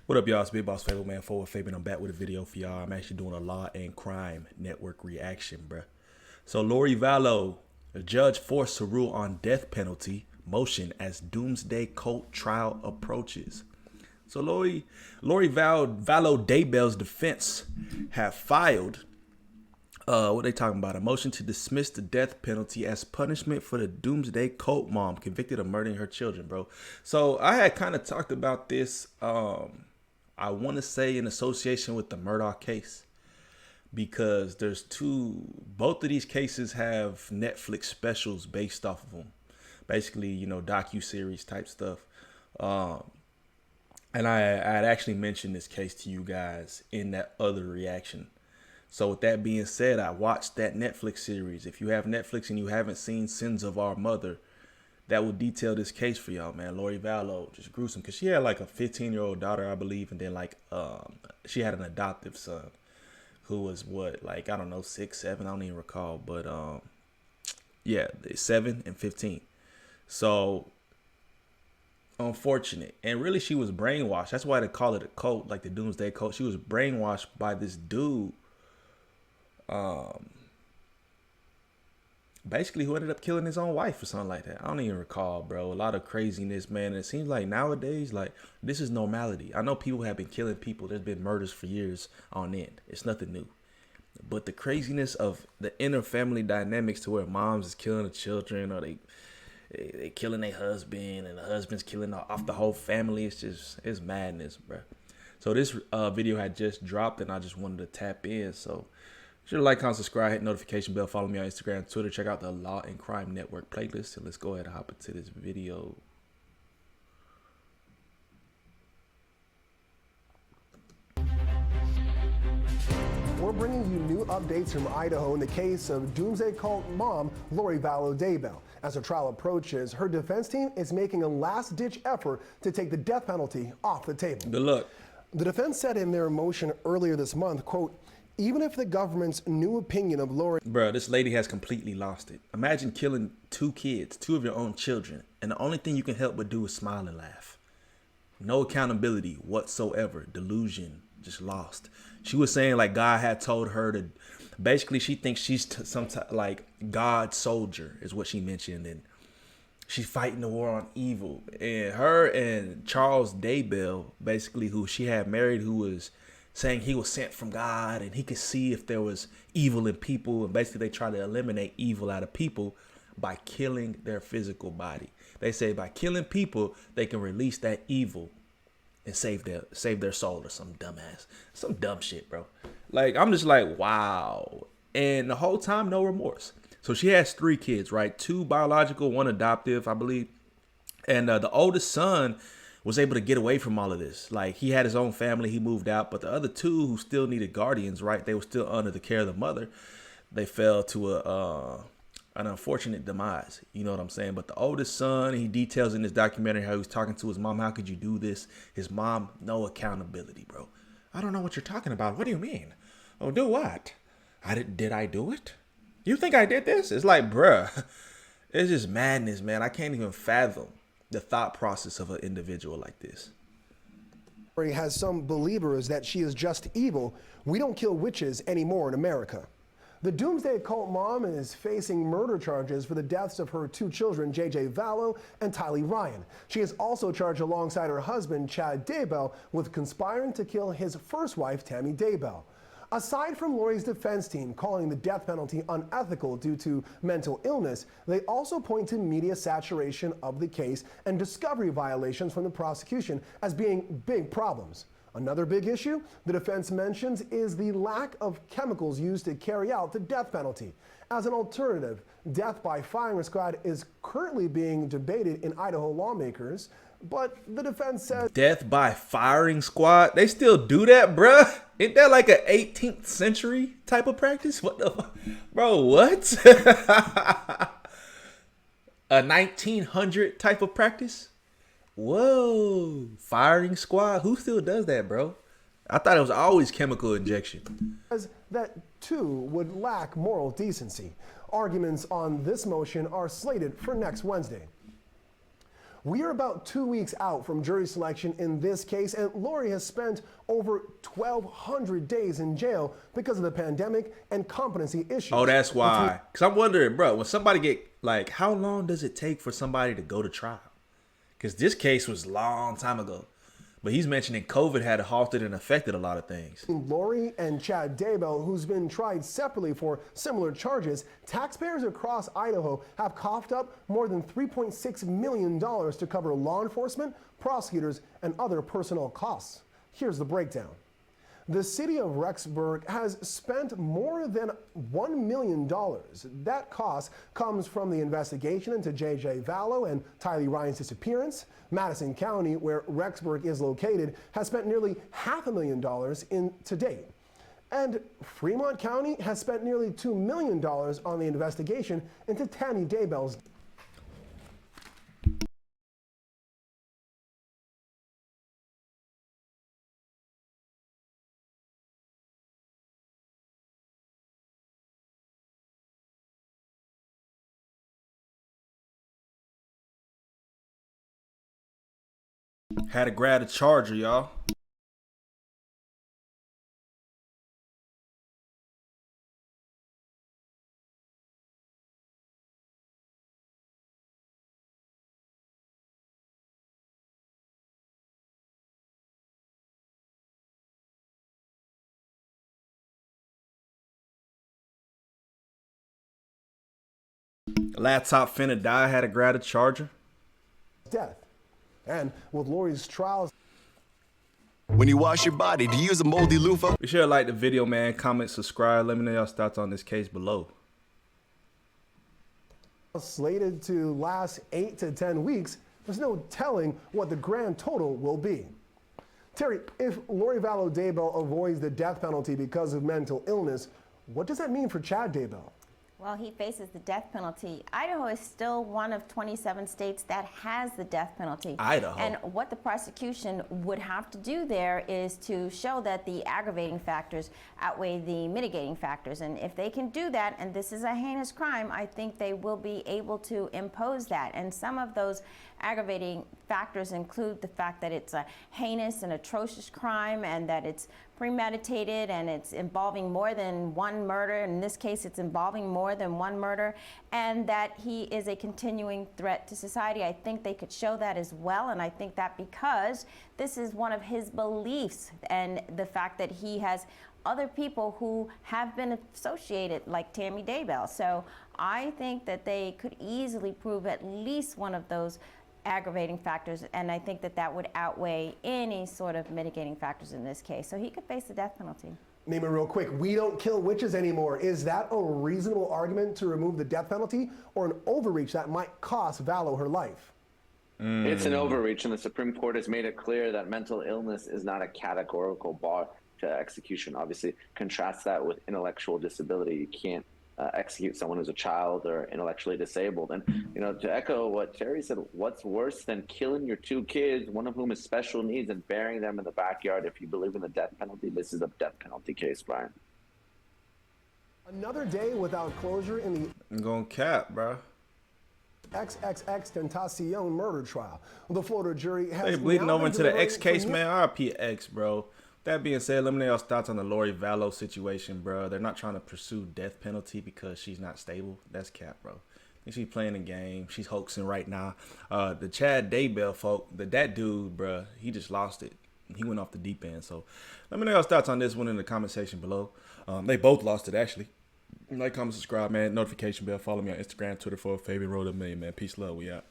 What up, y'all? It's Big Boss Fable Man, FortWorthFabian. I'm back with a video for y'all. I'm actually doing a Law and Crime Network reaction, bruh. So, Lori Vallow, a judge forced to rule on death penalty motion as Doomsday cult trial approaches. So, Lori Vallow Daybell's defense have filed, what they talking about? A motion to dismiss the death penalty as punishment for the Doomsday cult mom convicted of murdering her children, bro. So, I had kind of talked about this, I want to say in association with the Murdoch case, because there's both of these cases have Netflix specials based off of them, basically, you know, docu-series type stuff. And I had actually mentioned this case to you guys in that other reaction. So with that being said, I watched that Netflix series. If you have Netflix and you haven't seen Sins of Our Mother, that will detail this case for y'all, man. Lori Vallow, just gruesome, because she had like a 15-year-old daughter, I believe, and then like she had an adoptive son who was what, like, I don't know, 6, 7, I don't even recall, but yeah, 7 and 15. So unfortunate. And really, she was brainwashed. That's why they call it a cult, like the Doomsday cult. She was brainwashed by this dude, basically, who ended up killing his own wife or something like that. I don't even recall, bro. A lot of craziness, man. And it seems like nowadays, like, this is normality. I know people have been killing people. There's been murders for years on end. It's nothing new. But the craziness of the inner family dynamics to where moms is killing the children, or they killing their husband, and the husband's killing off the whole family. It's madness, bro. So this video had just dropped, and I just wanted to tap in. So sure to like, comment, subscribe, hit notification bell, follow me on Instagram, Twitter, check out the Law and Crime Network playlist, and let's go ahead and hop into this video. We're bringing you new updates from Idaho in the case of Doomsday cult mom Lori Vallow Daybell. As her trial approaches, her defense team is making a last-ditch effort to take the death penalty off the table. Good luck. The defense said in their motion earlier this month, quote, "Even if the government's new opinion of Lori..." Bro, this lady has completely lost it. Imagine killing 2 kids, 2 of your own children, and the only thing you can help but do is smile and laugh. No accountability whatsoever. Delusion. Just lost. She was saying like God had told her to, basically she thinks she's some like God soldier is what she mentioned, and she's fighting the war on evil. And her and Charles Daybell, basically, who she had married, who was saying he was sent from God and he could see if there was evil in people, and basically they try to eliminate evil out of people by killing their physical body. They say by killing people they can release that evil and save their soul, or some dumb shit, bro. Like, I'm just like, wow. And the whole time, no remorse. So she has 3 kids, right? 2 biological, 1 adoptive, I believe. And the oldest son was able to get away from all of this. Like, he had his own family, he moved out, but the other 2 who still needed guardians, right? They were still under the care of the mother. They fell to an unfortunate demise, you know what I'm saying? But the oldest son, he details in this documentary how he was talking to his mom. How could you do this? His mom, no accountability, bro. I don't know what you're talking about. What do you mean? Oh, do what? Did I do it? You think I did this? It's like, bruh, it's just madness, man. I can't even fathom the thought process of an individual like this. Lori has some believers that she is just evil. We don't kill witches anymore in America. The Doomsday cult mom is facing murder charges for the deaths of her 2 children, JJ Vallow and Tylee Ryan. She is also charged alongside her husband, Chad Daybell, with conspiring to kill his first wife, Tammy Daybell. Aside from Lori's defense team calling the death penalty unethical due to mental illness, they also point to media saturation of the case and discovery violations from the prosecution as being big problems. Another big issue the defense mentions is the lack of chemicals used to carry out the death penalty. As an alternative, death by firing squad is currently being debated in Idaho lawmakers, but the defense says... Death by firing squad? They still do that, bruh? Ain't that like an 18th century type of practice? What the fuck? Bro, what? A 1900 type of practice? Whoa, firing squad? Who still does that, bro? I thought it was always chemical injection. That too would lack moral decency. Arguments on this motion are slated for next Wednesday. We are about 2 weeks out from jury selection in this case, and Lori has spent over 1,200 days in jail because of the pandemic and competency issues. Oh, that's why. Because I'm wondering, bro, when somebody get, like, how long does it take for somebody to go to trial? Because this case was a long time ago. But he's mentioning COVID had halted and affected a lot of things. Lori and Chad Daybell, who's been tried separately for similar charges, taxpayers across Idaho have coughed up more than $3.6 million to cover law enforcement, prosecutors, and other personnel costs. Here's the breakdown. The city of Rexburg has spent more than $1 million. That cost comes from the investigation into J.J. Vallow and Tylee Ryan's disappearance. Madison County, where Rexburg is located, has spent nearly $500,000 to date. And Fremont County has spent nearly $2 million on the investigation into Tammy Daybell's. Had to grab a charger, y'all. Laptop finna die, had to grab a charger. Death. And with Lori's trials. When you wash your body, do you use a moldy loofah? Be sure to like the video, man. Comment, subscribe. Let me know y'all thoughts on this case below. Slated to last 8 to 10 weeks, there's no telling what the grand total will be. Terry, if Lori Vallow Daybell avoids the death penalty because of mental illness, what does that mean for Chad Daybell? Well, he faces the death penalty. Idaho is still one of 27 states that has the death penalty. Idaho. And what the prosecution would have to do there is to show that the aggravating factors outweigh the mitigating factors. And if they can do that, and this is a heinous crime, I think they will be able to impose that. And some of those aggravating factors include the fact that it's a heinous and atrocious crime, and that it's premeditated, and it's involving more than one murder. In this case, it's involving more than one murder, and that he is a continuing threat to society. I think they could show that as well, and I think that because this is one of his beliefs, and the fact that he has other people who have been associated, like Tammy Daybell. So I think that they could easily prove at least one of those aggravating factors, and I think that that would outweigh any sort of mitigating factors in this case. So he could face the death penalty. Name it real quick. We don't kill witches anymore. Is that a reasonable argument to remove the death penalty, or an overreach that might cost Vallow her life? It's an overreach, and the Supreme Court has made it clear that mental illness is not a categorical bar to execution. Obviously, contrast that with intellectual disability. You can't execute someone who's a child or intellectually disabled. And, you know, to echo what Terry said, what's worse than killing your two kids, one of whom has special needs, and burying them in the backyard? If you believe in the death penalty, this is a death penalty case, Brian. Another day without closure in the I'm going cap, bro. XXX Tentacion murder trial. The Florida jury has Hey, bleeding now over been into the deliberating X case, for man. RP X, bro. That being said, let me know y'all's thoughts on the Lori Vallow situation, bro. They're not trying to pursue death penalty because she's not stable. That's cap, bro. I think she's playing a game. She's hoaxing right now. The Chad Daybell folk, that dude, bro, he just lost it. He went off the deep end. So let me know y'all's thoughts on this one in the comment section below. They both lost it, actually. Like, comment, subscribe, man. Notification bell. Follow me on Instagram, Twitter, FortWorthFabian. Road to a million, man. Peace, love. We out.